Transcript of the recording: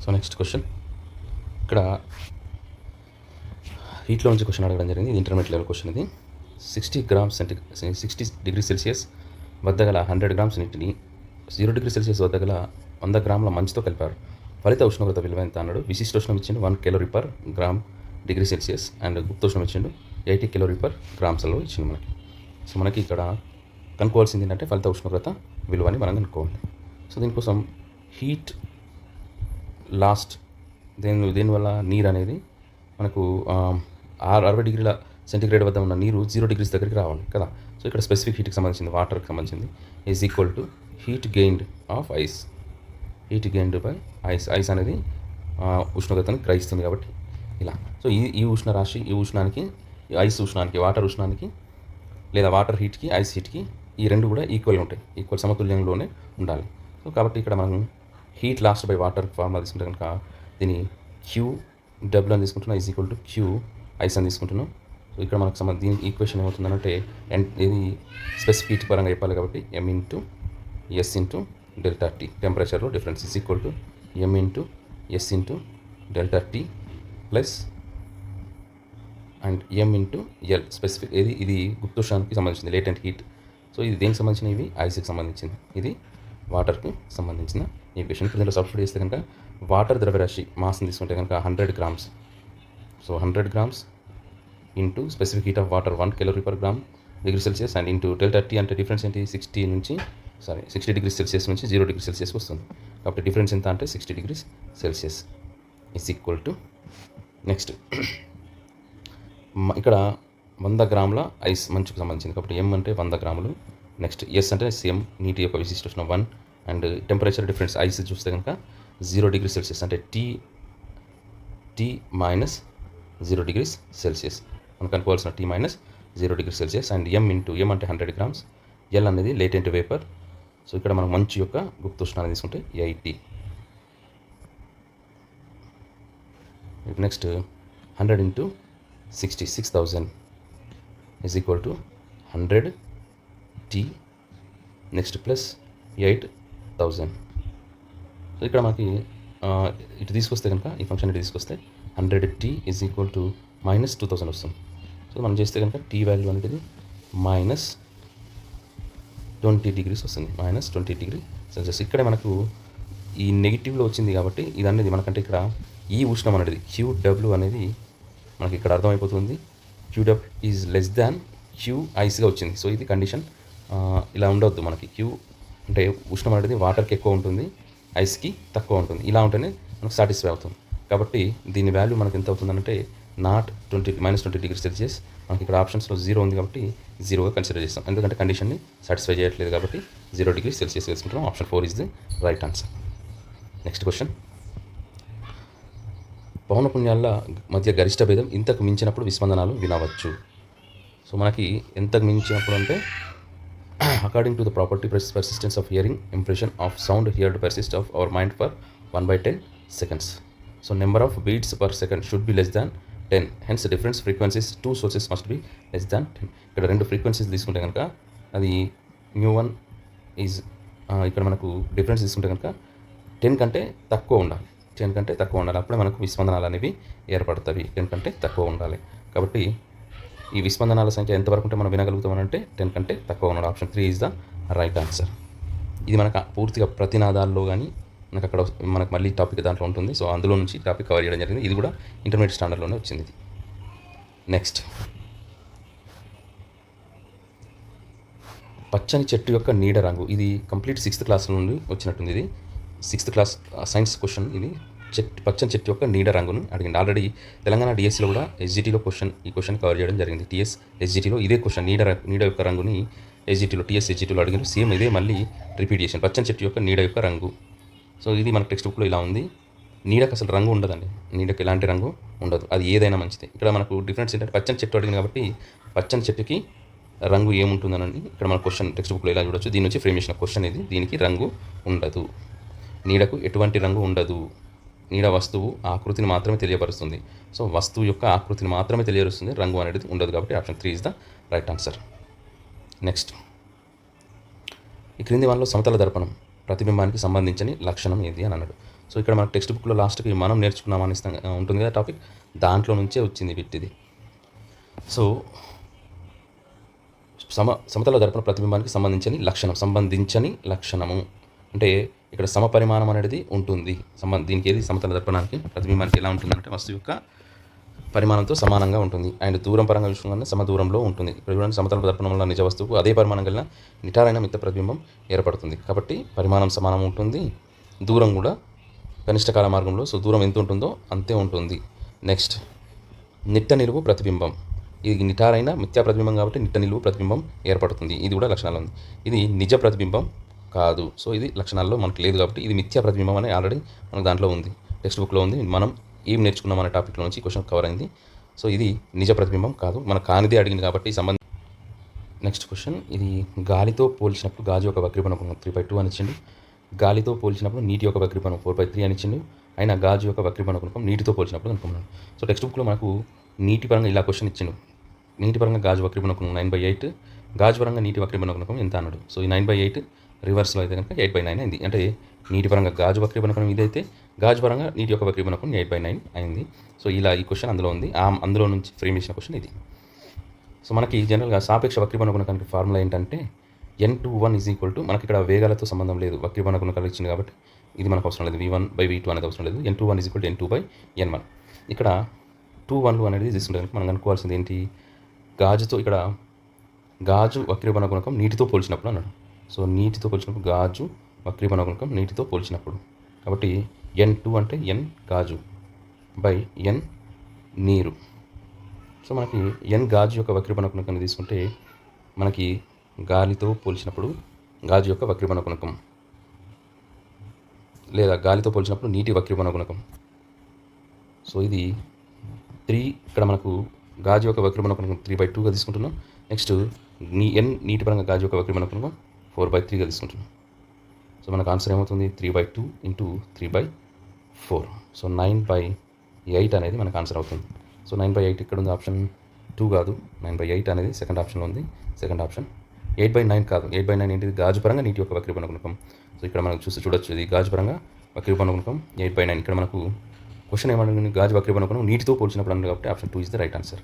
So next question ఇక్కడ హీట్లో నుంచి question అడగడం జరిగింది. ఇది ఇంటర్మీడియట్ లెవెల్ క్వశ్చన్. ఇది 60 డిగ్రీ సెల్సియస్ వద్ద గల 100 గ్రామ్స్ నీటిని 0 డిగ్రీ సెల్సియస్ వద్ద గల 100 గ్రాముల మంచుతో కలిపారు. ఫలిత ఉష్ణోగ్రత విలువ ఎంత అన్నాడు. విశిష్టోష్ణం ఇచ్చిండు 1 calorie per gram degree Celsius and గుప్తోష్ణం ఇచ్చిండు 80 calorie per గ్రామ్స్లో ఇచ్చిండు మనకి. సో మనకి ఇక్కడ కనుక్కోవాల్సింది ఏంటంటే ఫలిత ఉష్ణోగ్రత విలువని మనం కనుక్కోవాలి. సో దీనికోసం హీట్ లాస్ట్ దేనివల్ల నీరు అనేది మనకు 60 డిగ్రీల సెంటిగ్రేడ్ వద్ద ఉన్న నీరు 0 degrees దగ్గరికి రావాలి కదా. సో ఇక్కడ స్పెసిఫిక్ హీట్కి సంబంధించింది, వాటర్కి సంబంధించింది, is equal to heat gained of ice. Heat gained by ice. Ice అనేది ఉష్ణోగ్రతను గ్రహిస్తుంది కాబట్టి ఇలా. సో ఈ ఉష్ణరాశి, ఈ ఉష్ణానికి, ఐస్ ఉష్ణానికి, వాటర్ ఉష్ణానికి లేదా వాటర్ హీట్కి, ఐస్ హీట్కి ఈ రెండు కూడా ఈక్వల్గా ఉంటాయి, ఈక్వల్ సమతుల్యంలోనే ఉండాలి. సో కాబట్టి ఇక్కడ మనం heat last by water formula తీసుకుంటే కనుక దీన్ని QW అని తీసుకుంటున్నాం, is equal to Q ice అని తీసుకుంటున్నాం. సో ఇక్కడ మనకు దీని ఈక్వేషన్ ఏమవుతుందంటే ఇది స్పెసిఫిక్ హీట్ పరంగా చెప్పాలి కాబట్టి M into S into delta T టెంపరేచర్లో difference is equal to M into S into delta T plus and M into L specific. ఇది గుప్తోష్ణానికి సంబంధించింది, లేటెంట్ హీట్. సో ఇది దేనికి సంబంధించిన, ఇవి ఐస్కి సంబంధించింది, ఇది వాటర్కి సంబంధించిన ఈక్వేషన్. ఇప్పుడు దీంట్లో సబ్స్టిట్యూట్ చేస్తే కనుక వాటర్ ద్రవ్యరాశి మాస్ని తీసుకుంటే కనుక 100 grams. So 100 grams into specific heat of water 1 calorie per gram degree Celsius and into delta T అంటే డిఫరెన్స్ ఏంటి, 60 degrees సెల్సియస్ నుంచి 0 degrees సెల్సియస్కి వస్తుంది. కాబట్టి డిఫరెన్స్ ఎంత అంటే 60 degrees Celsius is equal to next ఇక్కడ 100 గ్రాముల ఐస్ మంచుకు సంబంధించింది కాబట్టి M అంటే 100 గ్రాములు. నెక్స్ట్ S అంటే సేమ్ నీటి యొక్క విశిష్టోష్ణం 1 అండ్ టెంపరేచర్ డిఫరెన్స్ ఐస్ చూస్తే కనుక 0 degrees సెల్సియస్ అంటే T మైనస్ 0 degrees సెల్సియస్. మనకు అనుకోవాల్సిన T minus 0 degrees Celsius and M into M అంటే 100 grams, L అనేది లేటెంట్ వేపర్. సో ఇక్కడ మనం మంచు యొక్క గుప్తోష్ణాన్ని తీసుకుంటే 80. Next 100 into 60,000 is equal to 100 T next plus 8,000. So ఇక్కడ మనకి ఇటు తీసుకొస్తే కనుక ఈ ఫంక్షన్ ఇటు తీసుకొస్తే 100T is equal to minus 2000 వస్తుంది. సో మనం చేస్తే కనుక T వాల్యూ అనేది మైనస్ 20 degrees వస్తుంది, మైనస్ 20 degree సెల్సియస్. ఇక్కడే మనకు ఈ నెగిటివ్లో వచ్చింది కాబట్టి ఇది అనేది మనకంటే ఇక్కడ ఈ ఉష్ణం అనేది QW అనేది మనకి ఇక్కడ అర్థమైపోతుంది. QW is less than Q ఐస్గా వచ్చింది. సో ఇది కండిషన్. ఇలా ఉండవద్దు. మనకి Q అంటే ఉష్ణం అనేది వాటర్కి ఎక్కువ ఉంటుంది, ఐస్కి తక్కువ ఉంటుంది. ఇలా ఉంటేనే మనకు సాటిస్ఫై అవుతుంది. కాబట్టి దీని వాల్యూ మనకి ఎంత అవుతుందంటే మైనస్ 20 degrees సెల్సియస్. మనకి ఇక్కడ ఆప్షన్స్లో 0 ఉంది కాబట్టి 0గా కన్సిడర్ చేస్తాం, ఎందుకంటే కండిషన్ని సాటిస్ఫై చేయట్లేదు కాబట్టి 0 degrees సెల్సియస్ వేసుకుంటాం. Option 4 is the right answer. Next question, పౌనపున్యాల మధ్య గరిష్ట భేదం ఇంతకు మించినప్పుడు విస్పందనాలు వినవచ్చు. సో మనకి ఎంతకు మించినప్పుడు అంటే according to the property persistence of hearing, impression of sound heard persist of our mind for 1/10 seconds. So number of beats per second should be less than 10. Hence difference frequencies, two sources must be less than 10. ఇక్కడ రెండు frequencies తీసుకుంటే కనుక అది μ1 is ఇక్కడ మనకు difference తీసుకుంటే కనుక 10 కంటే తక్కువ ఉండాలి. 10 కంటే తక్కువ ఉండాలి, అప్పుడే మనకు విస్పందనాలు అనేవి ఏర్పడతాయి. 10 కంటే తక్కువ ఉండాలి. కాబట్టి ఈ విస్పందనాల సంఖ్య ఎంతవరకు ఉంటే మనం వినగలుగుతామనంటే 10 కంటే తక్కువ ఉన్నాడు. Option 3 is the right answer. ఇది మనకు పూర్తిగా ప్రతినాదాల్లో కానీ మనకు అక్కడ మనకు మళ్ళీ టాపిక్ దాంట్లో ఉంటుంది. సో అందులో నుంచి టాపిక్ కవర్ చేయడం జరిగింది. ఇది కూడా ఇంటర్మీడియట్ స్టాండర్డ్లోనే వచ్చింది ఇది. నెక్స్ట్, పచ్చని చెట్టు యొక్క నీడ రంగు. ఇది కంప్లీట్ 6th క్లాస్ నుండి వచ్చినట్టుంది. ఇది 6th క్లాస్ సైన్స్ క్వశ్చన్. ఇది పచ్చని చెట్టు యొక్క నీడ రంగును అడిగింది. ఆల్రెడీ తెలంగాణ డిఎస్సిలో కూడా SGTలో ఈ క్వశ్చన్ కవర్ చేయడం జరిగింది. TS SGTలో ఇదే క్వశ్చన్ నీడ యొక్క రంగుని SGTలో TS SGTలో అడిగింది. సేమ్ ఇదే మళ్ళీ రిపీట్ చేసాను. పచ్చని చెట్టు యొక్క నీడ యొక్క రంగు. సో ఇది మన టెక్స్ట్ బుక్లో ఇలా ఉంది. నీడకు అసలు రంగు ఉండదండి, నీడకు ఎలాంటి రంగు ఉండదు, అది ఏదైనా మంచిదే. ఇక్కడ మనకు డిఫరెన్స్ ఏంటంటే పచ్చని చెట్టు అడిగింది కాబట్టి పచ్చని చెట్టుకి రంగు ఏముంటుందని ఇక్కడ మన క్వశ్చన్ టెక్స్ట్ బుక్లో ఇలా చూడొచ్చు. దీని నుంచి ఫ్రేమ్ చేసిన క్వశ్చన్ ఇది. దీనికి రంగు ఉండదు, నీడకు ఎటువంటి రంగు ఉండదు. నీడ వస్తువు ఆకృతిని మాత్రమే తెలియపరుస్తుంది. సో వస్తువు యొక్క ఆకృతిని మాత్రమే తెలియపరుస్తుంది, రంగు అనేది ఉండదు. కాబట్టి option 3 is the right answer. Next, ఈ క్రింది వానిలో సమతల దర్పణం ప్రతిబింబానికి సంబంధించిన లక్షణం ఏది అని అన్నాడు. సో ఇక్కడ మన టెక్స్ట్ బుక్లో లాస్ట్కి మనం నేర్చుకున్నామని ఉంటుంది కదా టాపిక్, దాంట్లో నుంచే వచ్చింది బిట్టిది. సో సమతల దర్పణ ప్రతిబింబానికి సంబంధించని లక్షణము అంటే ఇక్కడ సమపరిమాణం అనేది ఉంటుంది. దీనికి ఏది సమతల దర్పణానికి ప్రతిబింబానికి ఎలా ఉంటుందంటే వస్తువు యొక్క పరిమాణంతో సమానంగా ఉంటుంది అండ్ దూరం పరంగా చూసుకున్న సమదూరంలో ఉంటుంది. ఇక్కడ చూడండి, సమతల దర్పణం వల్ల నిజ వస్తువుకు అదే పరిమాణం కలిగిన నిటారైన మిత్త ప్రతిబింబం ఏర్పడుతుంది. కాబట్టి పరిమాణం సమానం ఉంటుంది, దూరం కూడా కనిష్ట కాల మార్గంలో, సో దూరం ఎంత ఉంటుందో అంతే ఉంటుంది. నెక్స్ట్, నిట్ట నిలువు ప్రతిబింబం. ఇది నిటారైన మిథ్యా ప్రతిబింబం కాబట్టి నిట్ట నిలువు ప్రతిబింబం ఏర్పడుతుంది. ఇది కూడా లక్షణాలు ఉంది. ఇది నిజ ప్రతిబింబం కాదు, సో ఇది లక్షణాల్లో మనకు లేదు కాబట్టి ఇది మిథ్యా ప్రతిబింబం అని ఆల్రెడీ మనకు దాంట్లో ఉంది, టెక్స్ట్ బుక్లో ఉంది. మనం ఏం నేర్చుకున్నాం అనే టాపిక్లో నుంచి క్వశ్చన్ కవర్ అయింది. సో ఇది నిజ ప్రతిబింబం కాదు, మన కానిదే అడిగింది కాబట్టి నెక్స్ట్ క్వశ్చన్, ఇది గాలితో పోల్చినప్పుడు గాజు యొక్క వక్రీభవన గుణకం 3/2 అని ఇచ్చిండు. గాలితో పోల్చినప్పుడు నీటి యొక్క వక్రీభవనం 4/3 అని ఇచ్చిండు. అయినా గాజు యొక్క వక్రీభవన గుణకం నీటితో పోల్చినప్పుడు కనుక్కున్నాను. సో టెక్స్ట్ బుక్లో మనకు నీటి పరంగా ఇలా క్వశ్చన్ ఇచ్చిండు. నీటి పరంగా గాజు వక్రీభవన గుణకం 9/8, గాజు పరంగా నీటి వక్రీభవన గుణకం ఎంత అన్నాడు. సో ఈ 9/8 రివర్స్లో అయితే కనుక 8/9 అయింది. అంటే నీటి పరంగా గాజు వక్రీభవన గుణకం ఇదైతే గాజు పరంగా నీటి యొక్క వక్రీభవన గుణకం 8/9 అయింది. సో ఇలా ఈ క్వశ్చన్ అందులో ఉంది, అందులో నుంచి ఫ్రేమ్ చేసిన క్వశ్చన్ ఇది. సో మనకి జనరల్గా సాపేక్ష వక్రీభవన గుణకానికి ఫార్ములా ఏంటంటే n21 మనకి ఇక్కడ వేగాలతో సంబంధం లేదు, వక్రీభవన గుణకాలు ఇచ్చింది కాబట్టి ఇది మనకు అవసరం లేదు. v1/v2 అనేది అవసరం లేదు. n21 n2/n1. ఇక్కడ 2 1లు అనేది తీసుకుంటే కనుక మనం అనుకోవాల్సింది ఏంటి, గాజుతో ఇక్కడ గాజు వక్రీభవన గుణకం నీటితో పోల్చినప్పుడు అన్నాడు. సో నీటితో పోల్చినప్పుడు గాజు వక్రీభవన గుణకం నీటితో పోల్చినప్పుడు, కాబట్టి n2 అంటే n గాజు బై n నీరు. సో మనకి n గాజు యొక్క వక్రీభవన గుణకాన్ని తీసుకుంటే మనకి గాలితో పోల్చినప్పుడు గాజు యొక్క వక్రీభవన గుణకం లేదా గాలితో పోల్చినప్పుడు నీటి వక్రీభవన గుణకం. సో ఇది 3, ఇక్కడ మనకు గాజు యొక్క వక్రీభవన గుణకం 3/2గా తీసుకుంటున్నాం. నెక్స్ట్ నీటి పరంగా గాజు యొక్క వక్రీభవన గుణకం 4/3గా తీసుకుంటున్నాం. సో మనకు ఆన్సర్ ఏమవుతుంది, 3/2 ఇంటూ 3/4. సో 9/8 అనేది మనకు ఆన్సర్ అవుతుంది. సో 9/8 ఇక్కడ ఉంది, ఆప్షన్ 2 కాదు, 9/8 అనేది సెకండ్ ఆప్షన్లో ఉంది, సెకండ్ ఆప్షన్. 8/9 కాదు, 8/9 ఏంటిది, గాజు పరంగా నీటి యొక్క వక్రీభవన గుణకం. సో ఇక్కడ మనకు చూడొచ్చు, ఇది గాజు పరంగా వక్రీభవన గుణకం 8/9. ఇక్కడ మనకు క్వశ్చన్ ఏమన్నా గాజు వక్రీభవన గుణకం నీటితో పోల్చినప్పుడు అన్నారు కాబట్టి option 2 is the right answer.